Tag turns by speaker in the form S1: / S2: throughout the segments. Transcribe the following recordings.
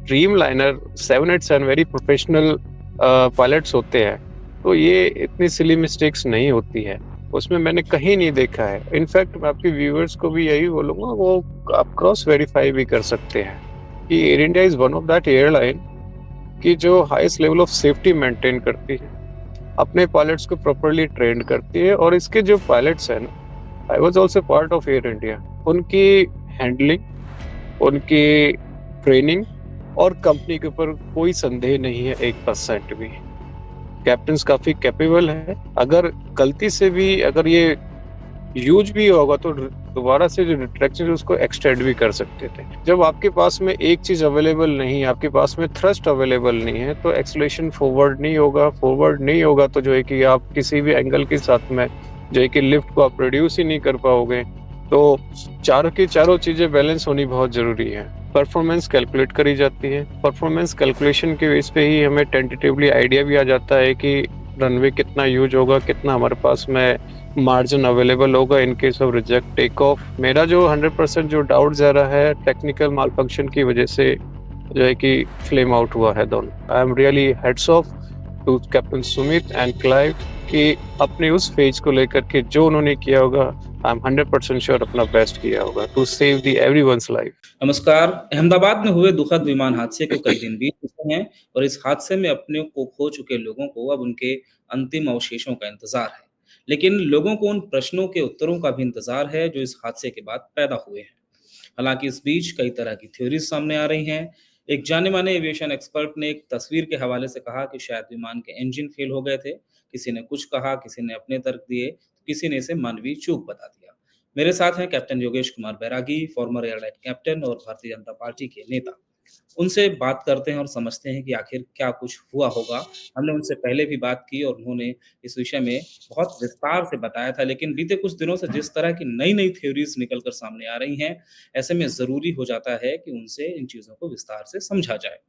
S1: Dreamliner 787 very professional pilots होते हैं, तो ये इतनी सिली मिस्टेक्स नहीं होती है। उसमें मैंने कहीं नहीं देखा है। इनफैक्ट मैं आपके व्यूअर्स को भी यही बोलूँगा, वो आप क्रॉस वेरीफाई भी कर सकते हैं कि air India is one of that airline कि जो highest level of safety maintain करती है, अपने पायलट्स को प्रॉपर्ली ट्रेंड करती है। और इसके जो पायलट्स हैं ना, I was also part of air India, उनकी हैंडलिंग, उनकी ट्रेनिंग और कंपनी के ऊपर कोई संदेह नहीं है 1% भी। कैप्टन्स काफ़ी कैपेबल हैं। अगर गलती से भी अगर ये यूज़ भी होगा तो दोबारा से जो रिट्रैक्शन है उसको एक्सटेंड भी कर सकते थे। जब आपके पास में एक चीज़ अवेलेबल नहीं है, आपके पास में थ्रस्ट अवेलेबल नहीं है, तो एक्सेलरेशन फॉरवर्ड नहीं होगा तो जो है कि आप किसी भी एंगल के साथ में जो है कि लिफ्ट को आप रिड्यूस ही नहीं कर पाओगे। तो चारों की चारों चीज़ें बैलेंस होनी बहुत ज़रूरी है। परफॉर्मेंस कैलकुलेट करी जाती है। परफॉर्मेंस कैलकुलेशन के बेस पे ही हमें टेंटेटिवली आइडिया भी आ जाता है कि रनवे कितना यूज़ होगा, कितना हमारे पास में मार्जिन अवेलेबल होगा in case of reject take off. मेरा जो 100% जो डाउट जा रहा है टेक्निकल माल फंक्शन की वजह से जो है कि फ्लेम आउट हुआ है दोनों। I am really heads off to captain Sumit and Clive कि अपने उस फेज को लेकर के जो उन्होंने किया होगा, आई एम 100% श्योर अपना बेस्ट किया होगा to save the everyone's life.
S2: नमस्कार। अहमदाबाद में हुए दुखद विमान हादसे को कई दिन बीत चुके हैं और इस हादसे में अपने को खो चुके लोगों को अब उनके अंतिम अवशेषों का इंतजार है। लेकिन लोगों को उन प्रश्नों के उत्तरों का भी इंतजार है जो इस हादसे के बाद पैदा हुए हैं। हालांकि इस बीच कई तरह की थ्योरीज सामने आ रही हैं। एक जाने माने एविएशन एक्सपर्ट ने एक तस्वीर के हवाले से कहा कि शायद विमान के इंजन फेल हो गए थे। किसी ने कुछ कहा, किसी ने अपने तर्क दिए, किसी ने इसे मानवीय चूक बता दिया। मेरे साथ हैं कैप्टन योगेश कुमार बैरागी, फॉर्मर एयरलाइन कैप्टन और भारतीय जनता पार्टी के नेता। उनसे बात करते हैं और समझते हैं कि आखिर क्या कुछ हुआ होगा। हमने उनसे पहले भी बात की और उन्होंने इस विषय में बहुत विस्तार से बताया था, लेकिन बीते कुछ दिनों से जिस तरह की नई-नई थ्योरीज़ निकल कर सामने आ रही हैं, ऐसे में ज़रूरी हो जाता है कि उनसे इन चीज़ों को विस्तार से समझा जाए।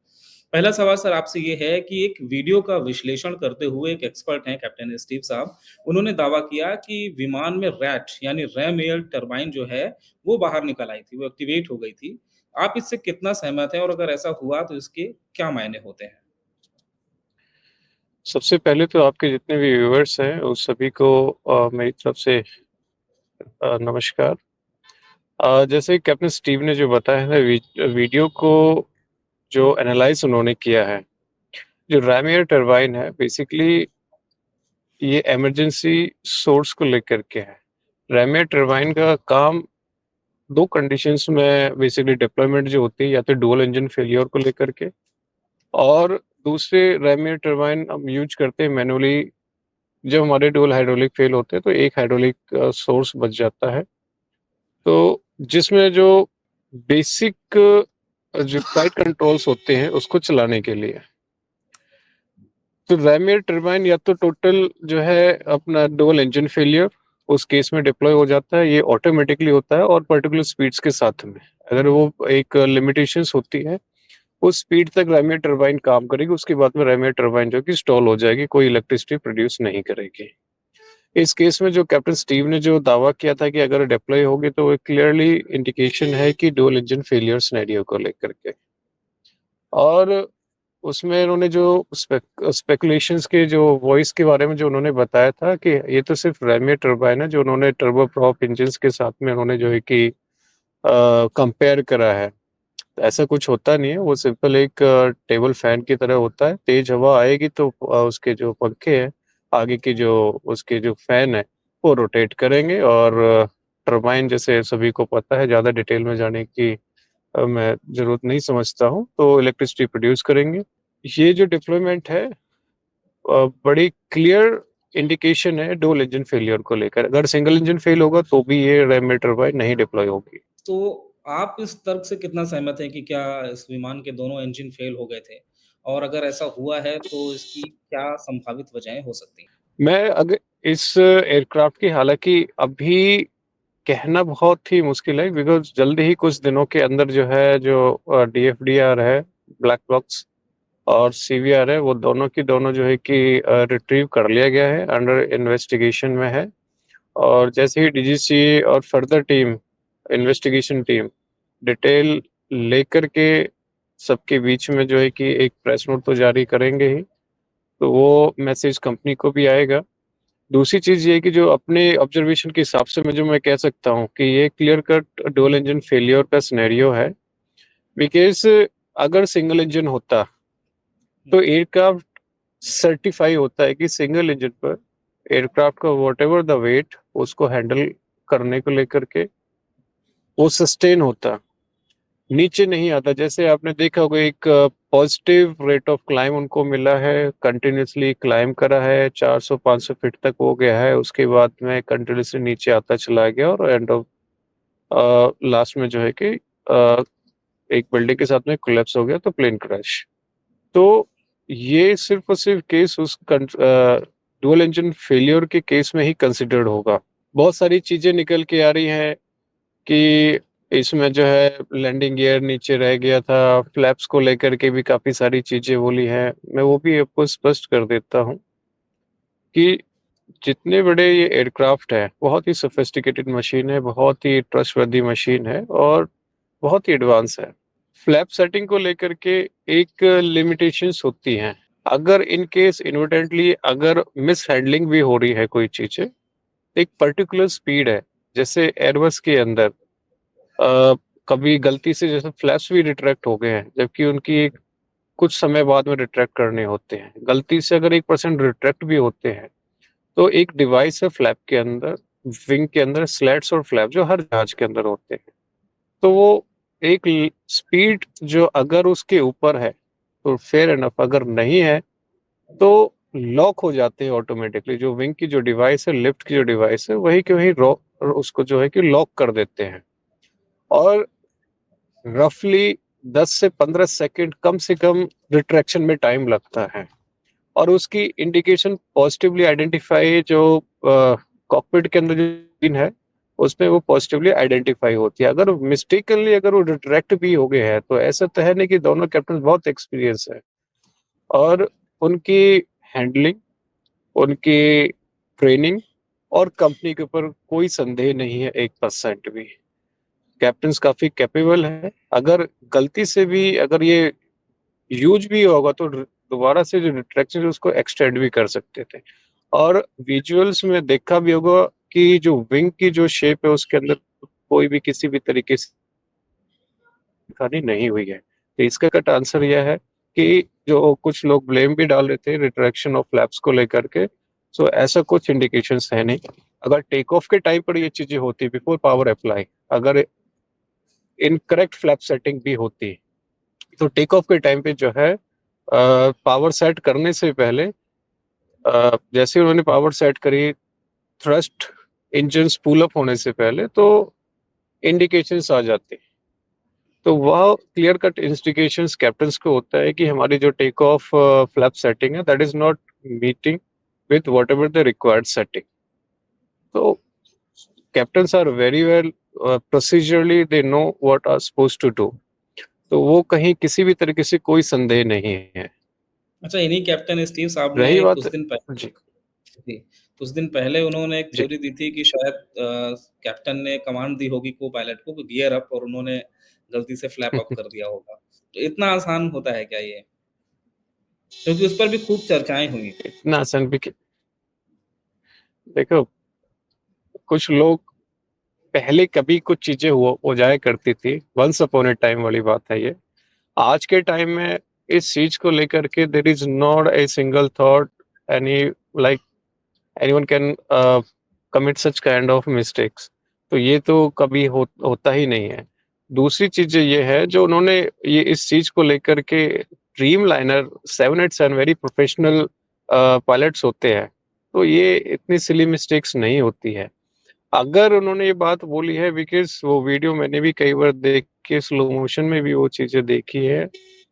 S2: पहला सवाल सर आपसे ये है कि एक वीडियो का विश्लेषण करते हुए एक एक्सपर्ट हैं कैप्टन स्टीव साहब, उन्होंने दावा किया कि विमान में रैट यानी रैम एयर टरबाइन जो है, वो बाहर निकल आई थी, वो एक्टिवेट हो गई थी। आप इससे कितना सहमत हैं और अगर ऐसा हुआ तो इसके क्या मायने होते हैं?
S1: सबसे पहले तो आपके जितने भी व्यूअर्स हैं उस सभी को मेरी तरफ से नमस्कार। जैसे कि कैप्टन स्टीव ने जो बताया है वीडियो को जो एनालाइज़ उन्होंने किया है, जो रैम एयर टरबाइन है बेसिकली ये इमरजेंसी सोर्स को लेकर के है। रैम एयर टरबाइन का काम 2 कंडीशंस में बेसिकली डिप्लॉयमेंट जो होती है, या तो डुअल इंजन फेल्योर को लेकर के, और दूसरे रैम एयर टरबाइन हम यूज़ करते हैं मैनुअली। जब हमारे डुअल हाइड्रोलिक फेल होते हैं तो एक हाइड्रोलिक सोर्स बच जाता है। तो जिसमें जो बेसिक जो फ्लाइट कंट्रोल्स होते हैं उसको चलाने के लिए। तो रैम एयर टरबाइन या तो टोटल जो है अपना डुअल इंजन फेलियर उस केस में डिप्लॉय हो जाता है, ये ऑटोमेटिकली होता है और पर्टिकुलर स्पीड्स के साथ में। अगर वो एक लिमिटेशंस होती है, उस स्पीड तक रैम एयर टरबाइन काम करेगी, उसके बाद में रैम एयर टरबाइन जो है कि स्टॉल हो जाएगी, कोई इलेक्ट्रिसिटी प्रोड्यूस नहीं करेगी। इस केस में जो कैप्टन स्टीव ने जो दावा किया था कि अगर डिप्लॉय होगी तो वो क्लियरली इंडिकेशन है कि डुअल इंजन फेलियर सिनेरियो को लेकर के। और उसमें उन्होंने जो स्पेकुलेशंस के जो वॉइस के बारे में जो उन्होंने बताया था कि ये तो सिर्फ रैम एयर टरबाइन है, जो उन्होंने टर्बो प्रॉप इंजन्स के साथ में उन्होंने जो है कि कंपेयर करा है। तो ऐसा कुछ होता नहीं है, वो सिंपल एक टेबल फैन की तरह होता है। तेज हवा आएगी तो उसके जो पंखे हैं, आगे की जो उसके जो फैन है, वो रोटेट करेंगे और टरबाइन जैसे सभी को पता है, ज़्यादा डिटेल में जाने की मैं ज़रूरत नहीं समझता हूँ, तो इलेक्ट्रिसिटी प्रोड्यूस करेंगे। ये जो डिप्लॉयमेंट है बड़ी क्लियर इंडिकेशन है डुअल इंजन फेलियर को लेकर। अगर सिंगल इंजन फेल होगा तो भी ये रैम एयर टरबाइन नहीं डिप्लॉय होगी।
S2: तो आप इस तर्क से कितना सहमत हैं कि क्या इस विमान के दोनों इंजन फेल हो गए थे? और अगर ऐसा हुआ है तो इसकी क्या संभावित वजहें हो सकती हैं?
S1: मैं अगर इस एयरक्राफ्ट की, हालाँकि अभी कहना बहुत ही मुश्किल है बिकॉज़ जल्दी ही कुछ दिनों के अंदर जो है जो डीएफडीआर है, ब्लैक बॉक्स और सीवीआर है, वो दोनों की दोनों जो है कि रिट्रीव कर लिया गया है, अंडर इन्वेस्टिगेशन में है। और जैसे ही डीजीसीए और further team, investigation team detail लेकर के सबके बीच में जो है कि एक प्रेस नोट तो जारी करेंगे ही, तो वो मैसेज कंपनी को भी आएगा। दूसरी चीज़ ये है कि जो अपने ऑब्जर्वेशन के हिसाब से मैं कह सकता हूँ कि ये clear cut dual engine failure का सिनेरियो है। बिकॉज़ अगर सिंगल इंजन होता, तो एयरक्राफ्ट सर्टिफ़ाई होता है कि सिंगल इंजन पर एयरक्राफ्ट का व्हाटएवर द वेट उसको हैंडल करने को लेकर के वो सस्टेन होता, नीचे नहीं आता। जैसे आपने देखा होगा एक पॉजिटिव रेट ऑफ क्लाइंब उनको मिला है, कंटिन्यूअसली क्लाइंब करा है, 400-500 फीट तक हो गया है, उसके बाद में कंटिन्यूअसली नीचे आता चला गया और एंड ऑफ लास्ट में जो है कि एक बिल्डिंग के साथ में कोलैप्स हो गया तो प्लेन क्रैश। तो ये सिर्फ़ और सिर्फ़ केस उस डुअल इंजन फेल्योर के केस में ही कंसिडर्ड होगा। बहुत सारी चीज़ें निकल के आ रही हैं कि इसमें जो है लैंडिंग गियर नीचे रह गया था, फ्लैप्स को लेकर के भी काफ़ी सारी चीज़ें बोली हैं। मैं वो भी आपको स्पष्ट कर देता हूँ कि जितने बड़े ये एयरक्राफ्ट हैं, बहुत ही सोफिस्टिकेटेड मशीन है, बहुत ही ट्रस्टवर्दी मशीन है और बहुत ही एडवांस है। फ्लैप सेटिंग को लेकर के एक लिमिटेशंस होती हैं। अगर इन केस इनएडवर्टेंटली अगर मिसहैंडलिंग भी हो रही है कोई चीज़ें, एक पर्टिकुलर स्पीड है, जैसे एयरबस के अंदर अ, कभी गलती से जैसे फ्लैप्स भी रिट्रैक्ट हो गए हैं, जबकि उनकी एक कुछ समय बाद में रिट्रैक्ट करने होते हैं। गलती से अगर 1% रिट्रैक्ट भी होते हैं, तो एक डिवाइस है फ्लैप के अंदर, विंग के अंदर स्लैट्स और फ्लैप जो हर जहाज के अंदर होते हैं। तो वो एक स्पीड जो अगर उसके ऊपर है, तो फेयर एनफ, अगर नहीं है, तो लॉक हो जाते हैं ऑटोमेटिकली। जो विंग की जो डिवाइस है, लिफ्ट की जो डिवाइस है, वही के वहीं उसको जो है कि लॉक कर देते हैं और रफली 10 से 15 सेकंड कम से कम रिट्रैक्शन में टाइम लगता है और उसकी इंडिकेशन पॉजिटिवली आइडेंटिफाई जो कॉकपिट के अंदर जो पिन है, उसमें वो पॉजिटिवली आइडेंटिफाई होती है। अगर मिस्टेकनली अगर वो रिट्रैक्ट भी हो गए हैं, तो ऐसा तो है नहीं कि दोनों कैप्टन बहुत एक्सपीरियंस है और उनकी हैंडलिंग, उनकी ट्रेनिंग और कंपनी के ऊपर कोई संदेह नहीं है 1% भी। कैप्टन्स काफ़ी कैपेबल हैं। अगर गलती से भी अगर ये यूज़ भी होगा तो दोबारा से जो रिट्रैक्शन है उसको एक्सटेंड भी कर सकते थे। और विजुअल्स में देखा भी होगा कि जो विंग की जो शेप है उसके अंदर कोई भी किसी भी तरीके से हानि नहीं हुई है। तो इसका कट आंसर यह है कि जो कुछ लोग ब्लेम भी डाल रहे थे रिट्रैक्शन ऑफ फ्लैप्स को लेकर के, सो ऐसा कुछ इंडिकेशंस है नहीं। अगर टेक ऑफ के टाइम पर ये चीज़ें होती बिफोर पावर अप्लाई, अगर इनकरेक्ट फ्लैप सेटिंग भी होती, तो टेक ऑफ के टाइम पे जो है पावर सेट करने से पहले जैसे उन्होंने पावर सेट करी, थ्रस्ट इंजन पुल अप होने से पहले तो इंडिकेशंस आ जाते हैं। तो वह क्लियर कट इंडिकेशंस कैप्टन्स को होता है कि हमारी जो टेक ऑफ फ्लैप सेटिंग है that is not meeting with whatever the required setting. तो captains are very well procedurally they know what are supposed to do. तो वो कहीं किसी भी तरीके से कोई संदेह नहीं है।
S2: अच्छा, इन्हीं कैप्टन स्टीव साहब ने
S1: रही
S2: कुछ
S1: बात
S2: दिन पहले
S1: जी,
S2: जी, कुछ दिन पहले उन्होंने एक
S1: जी।
S2: थ्योरी दी थी कि शायद कैप्टन ने कमांड दी होगी को-पायलट को कि गियर अप और उन्होंने गलती से फ्लैप अप कर दिया होगा। तो इतना आसान होता है क्या ये? क्योंकि उस पर भी खूब चर्चाएँ हुई थी।
S1: इतना आसान भी देखो, कुछ लोग पहले कभी कुछ चीज़ें हो जाया करती थी, वन्स अपॉन अ टाइम वाली बात है ये। आज के टाइम में इस चीज़ को लेकर के there is not a single thought any like anyone can commit such kind of mistakes. तो ये तो कभी होता ही नहीं है। दूसरी चीज़ ये है जो उन्होंने ये इस चीज़ को लेकर के ड्रीमलाइनर 787 वेरी प्रोफेशनल पायलट्स होते हैं, तो ये इतनी सिली मिस्टेक्स नहीं होती है। अगर उन्होंने ये बात बोली है बिकॉज़ वो वीडियो मैंने भी कई बार देख के स्लो मोशन में भी वो चीज़ें देखी है।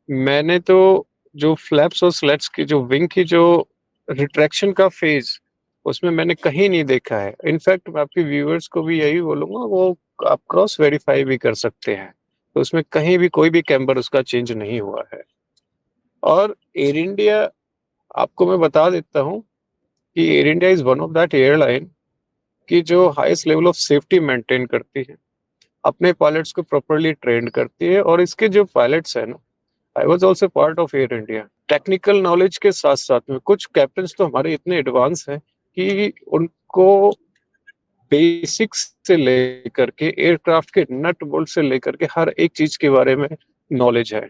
S1: मैंने तो जो फ्लैप्स और स्लैट्स की जो विंग की जो रिट्रैक्शन का फ़ेज़, उसमें मैंने कहीं नहीं देखा है। इनफैक्ट मैं आपके व्यूअर्स को भी यही बोलूँगा वो आप क्रॉस वेरीफ़ाई भी कर सकते हैं। तो उसमें कहीं भी कोई भी कैम्बर उसका चेंज नहीं हुआ है। और एयर इंडिया आपको मैं बता देता हूँ कि air India is one of that airline कि जो highest level of safety maintain करती है, अपने पायलट्स को प्रॉपर्ली ट्रेन्ड करती है और इसके जो पायलट्स हैं ना, I was also part of air India. Technical knowledge के साथ-साथ में कुछ कैप्टन्स तो हमारे इतने एडवांस हैं कि उनको बेसिक्स से लेकर के एयरक्राफ्ट के नट बोल्ट से लेकर के हर एक चीज़ के बारे में नॉलेज है।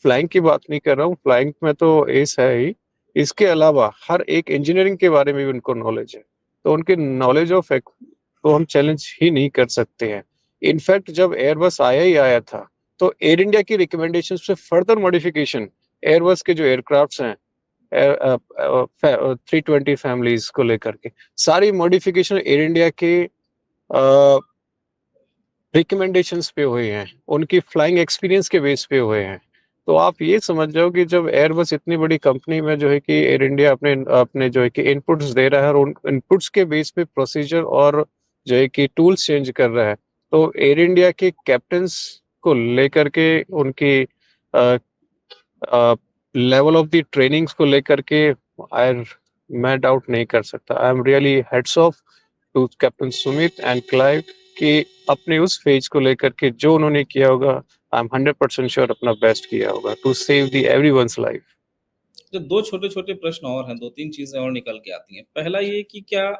S1: फ्लाइंग की बात नहीं कर रहा हूँ, फ्लाइंग में तो एस है ही, इसके अलावा हर एक इंजीनियरिंग के बारे में भी उनको नॉलेज है। तो उनके नॉलेज ऑफ एक को हम चैलेंज ही नहीं कर सकते हैं। इनफैक्ट जब एयरबस आया ही आया था, तो एयर इंडिया की रिकमेंडेशंस पे फर्दर मॉडिफिकेशन एयरबस के जो एयरक्राफ्ट्स हैं 320 फैमिलीज को लेकर के सारी मॉडिफिकेशन एयर इंडिया के रिकमेंडेशंस पे हुए हैं, उनकी फ्लाइंग एक्सपीरियंस के बेस पे हुए हैं। तो आप ये समझ जाओ कि जब एयरबस इतनी बड़ी कंपनी में जो है कि एयर इंडिया अपने अपने जो है कि इनपुट्स दे रहा है और उन इनपुट्स के बेस पे प्रोसीजर और जो है कि टूल्स चेंज कर रहा है, तो एयर इंडिया के कैप्टन्स को लेकर के उनकी लेवल ऑफ द ट्रेनिंग्स को लेकर के आई मैं डाउट नहीं कर सकता। I am really heads off to captain Sumit and Clive कि अपने उस फेज को लेकर के जो उन्होंने किया होगा, आई एम 100% श्योर अपना बेस्ट किया होगा to save the everyone's life.
S2: तो 2 छोटे-छोटे प्रश्न और हैं, 2-3 चीज़ें और निकल के आती हैं। पहला ये कि क्या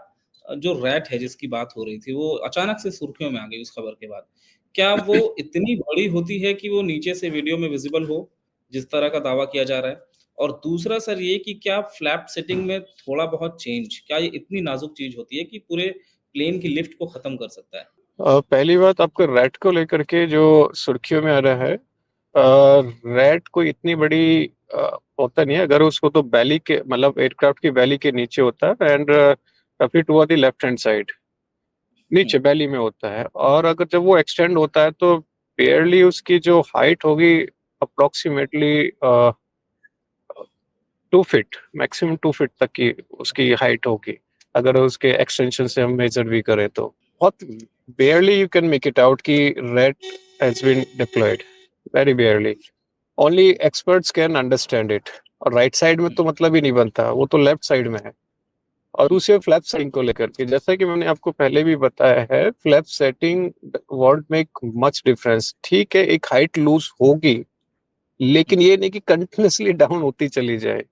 S2: जो रैट है जिसकी बात हो रही थी, वो अचानक से सुर्खियों में आ गई उस खबर के बाद। क्या वो इतनी बड़ी होती है कि वो नीचे से वीडियो में विज़िबल हो, जिस तरह का दावा किया जा रहा है? और दूसरा सर ये कि क्या फ्लैप सेटिंग में थोड़ा-बहुत चेंज, क्या ये इतनी नाज़ुक चीज़ होती है कि पूरे प्लेन की लिफ्ट को खत्म कर सकता है?
S1: पहली बात आपको रैट को लेकर के जो सुर्खियों में आ रहा है, रैट कोई इतनी बड़ी होता नहीं है। अगर उसको तो बैली के मतलब एयरक्राफ्ट की बैली के नीचे होता है एंड काफी toward the left hand side,
S2: हुँ,
S1: नीचे बैली में होता है। और अगर जब वो एक्सटेंड होता है तो बेयरली उसकी जो हाइट होगी अप्रोक्सीमेटली 2 फीट, मैक्सिमम 2 फीट तक की उसकी हाइट होगी। अगर उसके एक्सटेंशन से हम मेजर भी करें तो बहुत barely you can make it out कि red has been deployed, very barely. Only experts can understand it. और राइट साइड में
S2: हुँ,
S1: तो मतलब ही नहीं बनता, वो तो लेफ्ट साइड में है। और
S2: हुँ,
S1: दूसरे फ्लैप सेटिंग को लेकर के जैसा कि मैंने आपको पहले भी बताया है, flap setting want make much difference. ठीक है, एक हाइट लूज होगी,
S2: हुँ,
S1: लेकिन ये नहीं कि कंटिन्यूसली डाउन होती चली जाए।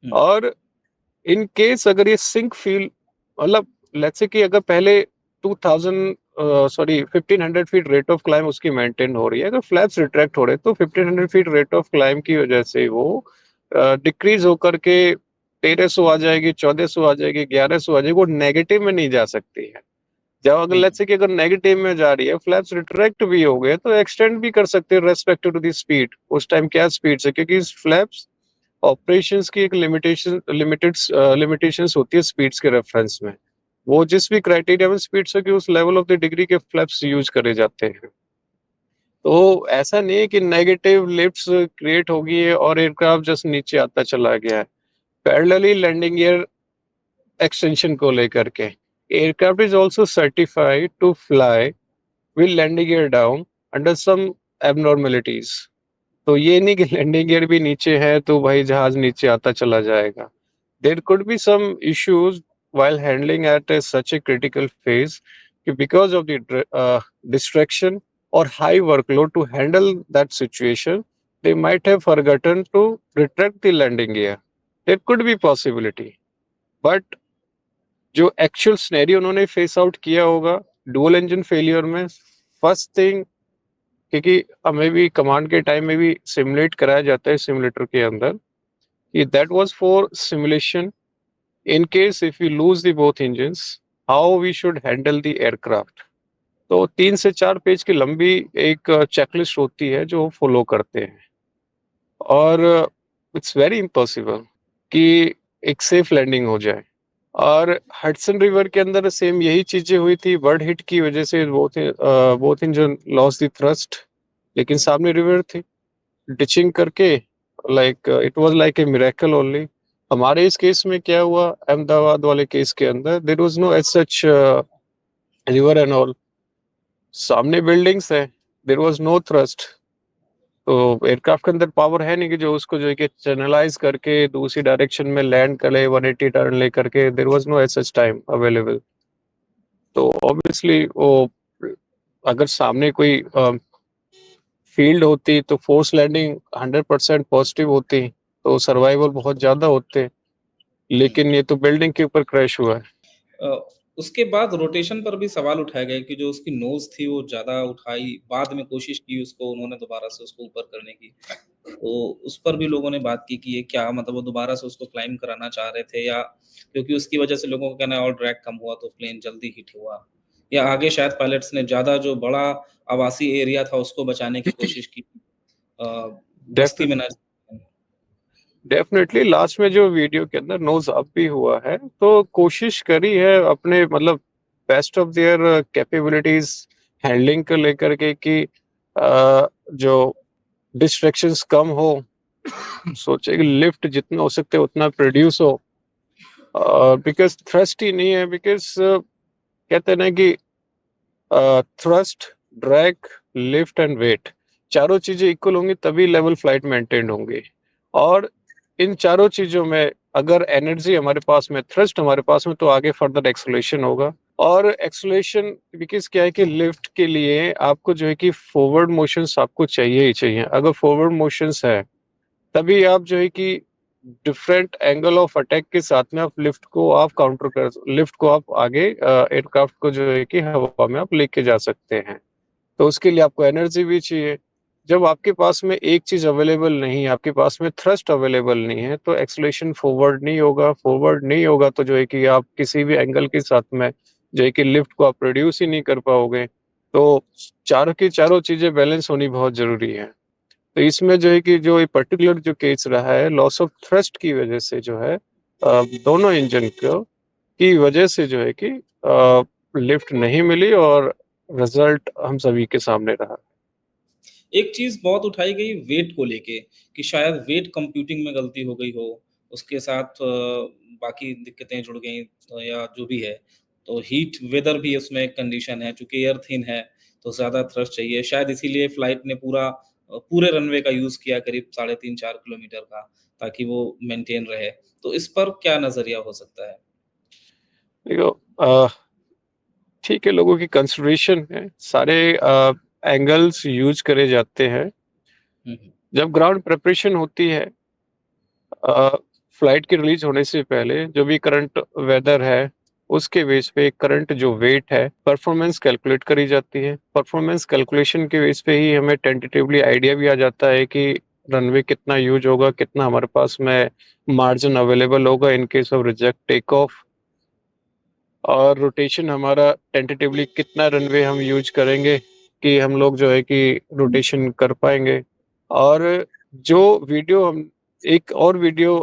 S2: हुँ,
S1: और इन केस अगर ये सिंक फील मतलब लेट्स से कि अगर पहले 2000 sorry 1500 feet rate of climb उसकी मेंटेन हो रही है, अगर फ्लैप्स रिट्रैक्ट हो रहे हैं तो 1500 फीट रेट ऑफ क्लाइम की वजह से वो डिक्रीज होकर के 1300 आ जाएगी, 1400 आ जाएगी, 1100 आ जाएगी, वो नेगेटिव में नहीं जा सकती है। जब अगर
S2: हुँ,
S1: लेट्स से कि अगर नेगेटिव में जा रही है, फ्लैप्स रिट्रैक्ट भी हो गए तो एक्सटेंड भी कर सकते हैं रेस्पेक्टिव टू द स्पीड। उस टाइम क्या स्पीड से, क्योंकि फ्लैप्स ऑपरेशंस की एक लिमिटेशंस होती है स्पीड्स के रेफरेंस में। वो जिस भी क्राइटेरिया में स्पीड्स होगी उस लेवल ऑफ द डिग्री के फ्लैप्स यूज करे जाते हैं। तो ऐसा नहीं है कि नेगेटिव लिफ्ट्स क्रिएट होगी है और एयरक्राफ्ट जस्ट नीचे आता चला गया है। पैरेलली लैंडिंग गियर एक्सटेंशन को लेकर के aircraft is also certified to fly with landing gear down under some abnormalities. तो ये नहीं कि लैंडिंग गियर भी नीचे है तो भाई जहाज नीचे आता चला जाएगा। There could be some issues while handling at such a critical phase because of the distraction or high workload. To handle that situation, they might have forgotten to retract the landing gear. There could be possibility, but जो actual scenario उन्होंने face out किया होगा dual engine failure में, first thing, क्योंकि हमें भी command के time में भी सिमुलेट कराया जाता है सिमुलेटर के अंदर कि that was for simulation in case if we lose the both engines, how we should handle the aircraft. तो 3 से 4 पेज की लंबी एक चेकलिस्ट होती है जो फॉलो करते हैं। और इट्स वेरी इम्पॉसिबल कि एक सेफ लैंडिंग हो जाए। और हडसन रिवर के अंदर सेम यही चीजें हुई थी, बर्ड हिट की वजह से both engine loss the thrust, लेकिन सामने रिवर थी, डिचिंग करके like it was like a miracle only. हमारे इस केस में क्या हुआ, अहमदाबाद वाले केस के अंदर there was no as such river and all, सामने बिल्डिंग्स है, देयर वाज नो थ्रस्ट। तो एयरक्राफ्ट के अंदर पावर है नहीं कि जो उसको जो है कि चैनलाइज करके दूसरी डायरेक्शन में लैंड करे 180 टर्न लेकर के, there was no as such time available. तो ऑब्वियसली वो अगर सामने कोई फ़ील्ड होती तो फ़ोर्स लैंडिंग 100% पॉज़िटिव होती, तो सर्वाइवल बहुत ज़्यादा होते,
S2: हुँ।
S1: लेकिन ये तो बिल्डिंग के ऊपर क्रैश हुआ है।
S2: अ, उसके बाद रोटेशन पर भी सवाल उठाए गए कि जो उसकी नोज़ थी वो ज़्यादा उठाई, बाद में कोशिश की उसको उन्होंने दोबारा से उसको ऊपर करने की। तो उस पर भी लोगों ने बात की कि ये क्या मतलब वो दोबारा से उसको क्लाइंब कराना चाह रहे थे या क्योंकि उसकी वजह से लोगों का कहना है और ड्रैग कम हुआ तो प्लेन जल्दी हिट हुआ। या आगे शायद पायलट्स ने ज़्यादा जो बड़ा आवासी एरिया था उसको बचाने की कोशिश की। अ, बस्ती में
S1: डेफ़िनेटली
S2: ना
S1: डेफ़िनेटली लास्ट में जो वीडियो के अंदर नोज़ अप भी हुआ है, तो कोशिश करी है अपने मतलब best of their capabilities handling को लेकर के कि जो डिस्ट्रैक्शंस कम हो, सोचे कि लिफ्ट जितना हो सकता है उतना प्रोड्यूस हो। बिकॉज़ थ्रस्ट ही नहीं है बिकॉज़ कहते हैं ना कि thrust, drag, lift and weight चारों चीज़ें इक्वल होंगी तभी लेवल फ्लाइट मेंटेन होंगी। और इन चारों चीज़ों में अगर एनर्जी हमारे पास में, थ्रस्ट हमारे पास में तो आगे फर्दर एक्सेलरेशन होगा। और एक्सेलरेशन बिकॉज़ क्या है कि लिफ्ट के लिए आपको जो है कि फॉरवर्ड मोशंस आपको चाहिए ही चाहिए। अगर फॉरवर्ड मोशंस है तभी आप जो है कि डिफरेंट एंगल ऑफ अटैक के साथ में आप लिफ्ट को आप आगे एयरक्राफ्ट को जो है कि हवा में आप लेके जा सकते हैं। तो उसके लिए आपको एनर्जी भी चाहिए। जब आपके पास में एक चीज़ अवेलेबल नहीं है, आपके पास में थ्रस्ट अवेलेबल नहीं है, तो एक्सेलरेशन फॉरवर्ड नहीं होगा तो जो है कि आप किसी भी एंगल के साथ में जो है कि लिफ्ट को आप प्रोड्यूस ही नहीं कर पाओगे। तो चारों की चारों चीज़ें बैलेंस होनी बहुत ज़रूरी है। तो इसमें जो है कि जो ये पर्टिकुलर जो केस रहा है लॉस ऑफ थ्रस्ट की वजह से जो है दोनों इंजन को की वजह से जो है कि लिफ्ट नहीं मिली और रिजल्ट हम सभी के सामने रहा।
S2: एक चीज़ बहुत उठाई गई वेट को लेके कि शायद वेट कंप्यूटिंग में गलती हो गई हो, उसके साथ बाकी दिक्कतें जुड़ गई या जो भी है। तो हीट वेदर भी उसमें एक कंडीशन है, चूँकि एयर थिन है, तो ज़्यादा थ्रस्ट चाहिए। शायद इसीलिए फ्लाइट ने पूरे रनवे का यूज़ किया करीब साढ़े 3-4 किलोमीटर का, ताकि वो मेंटेन रहे। तो इस पर क्या नज़रिया हो सकता है?
S1: देखो ठीक है लोगों की कंसिडरेशन है, सारे एंगल्स यूज़ करे जाते हैं।
S2: हुँ, हुँ।
S1: जब ग्राउंड प्रिपरेशन होती है अ, फ्लाइट के रिलीज़ होने से पहले जो भी करंट वेदर है, उसके बेस पे करंट जो वेट है, परफ़ॉर्मेंस कैलकुलेट करी जाती है। परफ़ॉर्मेंस कैलकुलेशन के बेस पे ही हमें टेंटेटिवली आइडिया भी आ जाता है कि रनवे कितना यूज़ होगा, कितना हमारे पास में मार्जिन अवेलेबल होगा in case of reject take off. और रोटेशन हमारा टेंटेटिवली कितना रनवे हम यूज़ करेंगे कि हम लोग जो है कि रोटेशन कर पाएँगे। और जो वीडियो हम एक और वीडियो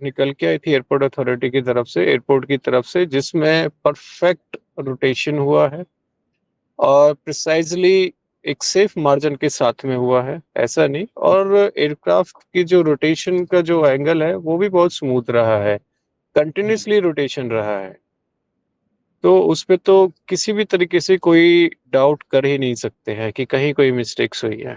S1: निकल के आई थी एयरपोर्ट की तरफ से जिसमें परफेक्ट रोटेशन हुआ है और प्रिसाइज़ली एक सेफ मार्जिन के साथ में हुआ है, ऐसा नहीं। और एयरक्राफ्ट की जो रोटेशन का जो एंगल है, वो भी बहुत स्मूथ रहा है,
S2: हुँ।
S1: कंटीन्यूअसली रोटेशन रहा है। तो उसपे तो किसी भी तरीके से कोई डाउट कर ही नहीं सकते हैं कि कहीं कोई मिस्टेक्स हुई है।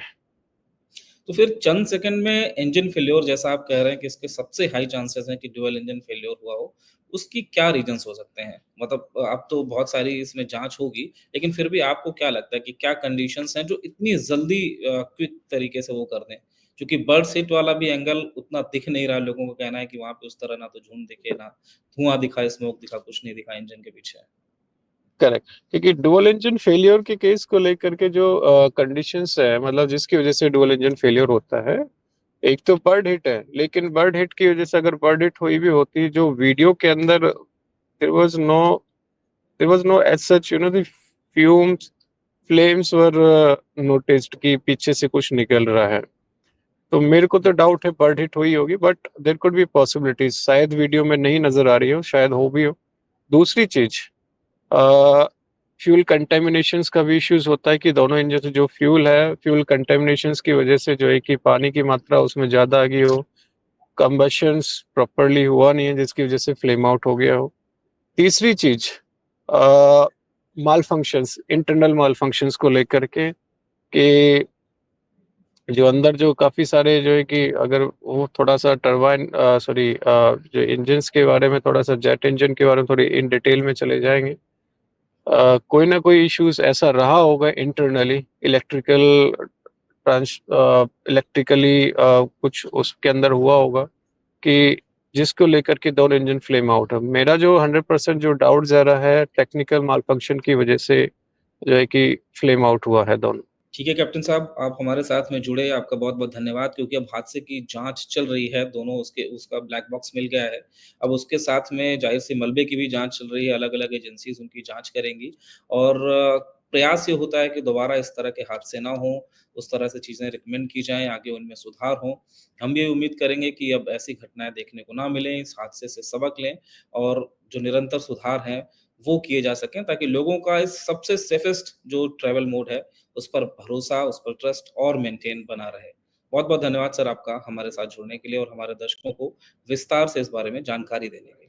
S2: तो फिर चंद सेकंड में इंजन फेल्योर जैसा आप कह रहे हैं कि इसके सबसे हाई चांसेस हैं कि ड्यूल इंजन फेल्योर हुआ हो, उसकी क्या रीज़न्स हो सकते हैं? मतलब अब तो बहुत सारी इसमें जाँच होगी, लेकिन फिर भी आपको क्या लगता है कि क्या कंडीशंस हैं जो इतनी जल्दी क्विक तरीके से वो कर दें? क्योंकि बर्ड सीट वाला भी एंगल उतना दिख नहीं रहा, लोगों का कहना है कि वहाँ पे उस तरह ना तो झुंड दिखे, ना धुआँ दिखा, स्मोक दिखा, कुछ नहीं दिखा इंजन के पीछे।
S1: करेक्ट, क्योंकि डुअल इंजन फेल्योर के केस को लेकर के जो कंडीशंस है मतलब जिसकी वजह से डुअल इंजन फेल्योर होता है, एक तो बर्ड हिट है, लेकिन बर्ड हिट की वजह से अगर बर्ड हिट हुई भी होती जो वीडियो के अंदर there was no there was no as such the fumes flames were noticed कि पीछे से कुछ निकल रहा है। तो मेरे को तो डाउट है बर्ड हिट हुई होगी but there could be possibilities शायद वीडियो में नहीं नज़र आ रही हो, शायद हो भी हो। दूसरी चीज़ फ्यूल कंटामिनेशंस का भी इश्यूज़ होता है कि दोनों इंजन से जो फ्यूल है, फ्यूल कंटामिनेशंस की वजह से जो है कि पानी की मात्रा उसमें ज़्यादा आ गई हो, कंबशन्स प्रॉपर्ली हुआ नहीं है जिसकी वजह से फ्लेम आउट हो गया हो। तीसरी चीज़ अ, मालफंक्शंस, इंटरनल मालफंक्शंस को लेकर के कि जो अंदर जो काफ़ी सारे जो है कि अगर वो थोड़ा-सा जो इंजन्स के बारे में थोड़ा-सा जेट इंजन के बारे में थोड़ी इन डिटेल में चले जाएँगे। कोई ना कोई इश्यूज़ ऐसा रहा होगा इंटरनली इलेक्ट्रिकल इलेक्ट्रिकली कुछ उसके अंदर हुआ होगा कि जिसको लेकर के दोनों इंजन फ्लेम आउट है। मेरा जो 100% जो डाउट ज़रा है टेक्निकल मालफंक्शन की वजह से जो है कि फ्लेम आउट हुआ है दोनों।
S2: ठीक है कैप्टन साहब, आप हमारे साथ में जुड़े, आपका बहुत-बहुत धन्यवाद क्योंकि अब हादसे की जाँच चल रही है, दोनों उसके उसका ब्लैक बॉक्स मिल गया है। अब उसके साथ में ज़ाहिर-सी मलबे की भी जाँच चल रही है, अलग-अलग एजेंसीज़ उनकी जाँच करेंगी और प्रयास ये होता है कि दोबारा इस तरह के हादसे ना हों, उस तरह से चीज़ें रिकमेंड की जाएँ, आगे उनमें सुधार हो। हम ये उम्मीद करेंगे कि अब ऐसी घटनाएँ देखने को ना मिलें, इस हादसे से सबक लें और जो निरंतर सुधार हैं, वो किए जा सकें ताकि लोगों का इस सबसे सेफेस्ट जो ट्रैवल मोड है उस पर भरोसा, उस पर ट्रस्ट और मेंटेन बना रहे। बहुत-बहुत धन्यवाद सर आपका हमारे साथ जुड़ने के लिए और हमारे दर्शकों को विस्तार से इस बारे में जानकारी देने के लिए।